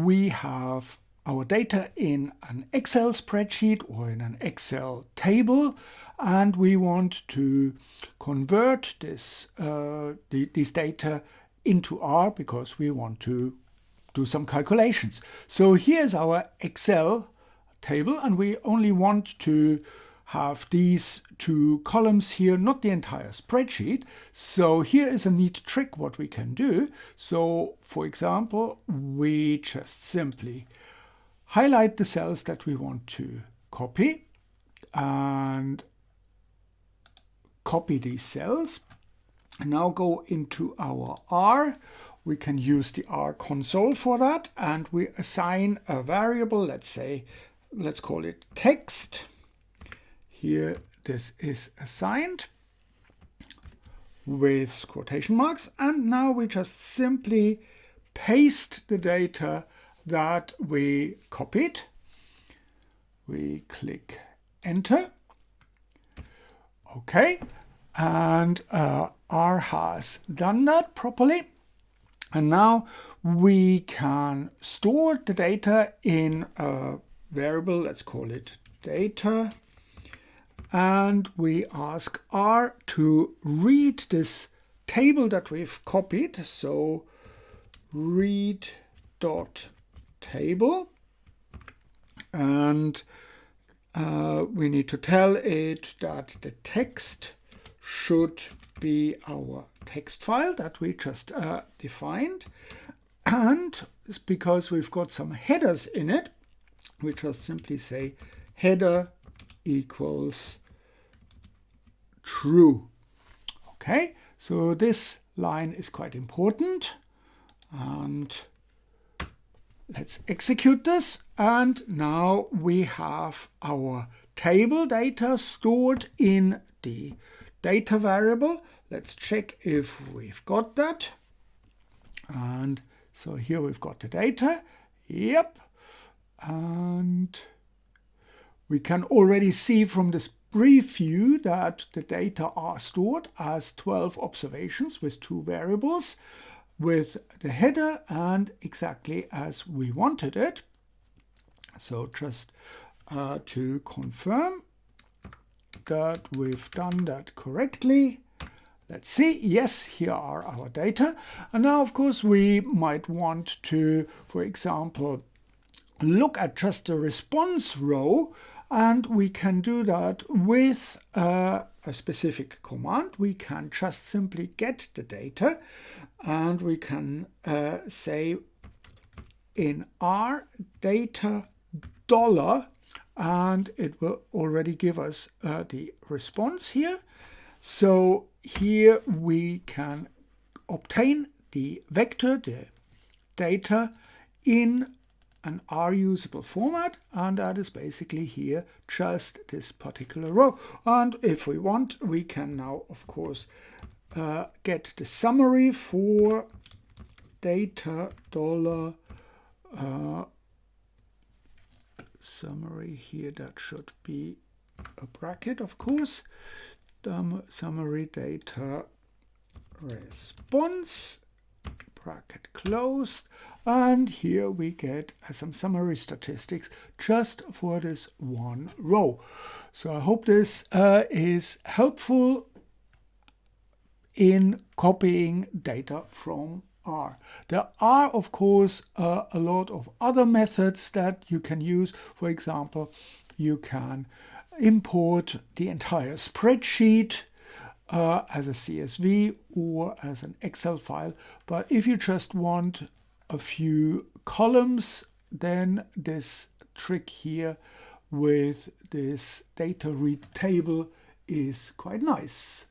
we have our data in an Excel spreadsheet or in an Excel table, and we want to convert this these data into R because we want to do some calculations. So here's our Excel table, and we only want to have these two columns here, not the entire spreadsheet. So here is a neat trick what we can do. So for example, we just simply highlight the cells that we want to copy and copy these cells. And now go into our R. We can use the R console for that, and we assign a variable, let's call it text. Here this is assigned with quotation marks, and now we just simply paste the data that we copied. We click enter. Okay, and R has done that properly. And now we can store the data in a variable, let's call it data. And we ask R to read this table that we've copied. So read.table. And we need to tell it that the text should be our text file that we just defined. And it's because we've got some headers in it, we just simply say header equals true. Okay, so this line is quite important, and let's execute this. And now we have our table data stored in the data variable. Let's check if we've got that. And so here we've got the data. Yep. And we can already see from this preview that the data are stored as 12 observations with 2 variables, with the header and exactly as we wanted it. So just to confirm that we've done that correctly. Let's see. Yes, here are our data. And now, of course, we might want to, for example, look at just the response row, and we can do that with a specific command. We can just simply get the data, and we can say in R data $, and it will already give us the response here. So here we can obtain the vector, the data, in an R-usable format, and that is basically here just this particular row. And if we want, we can now, of course, get the summary for data $, summary here, that should be a bracket, of course. Summary data response, bracket closed, and here we get some summary statistics just for this one row. So I hope this is helpful in copying data from R. There are, of course, a lot of other methods that you can use. For example, you can import the entire spreadsheet as a CSV or as an Excel file. But if you just want a few columns, then this trick here with this data read table is quite nice.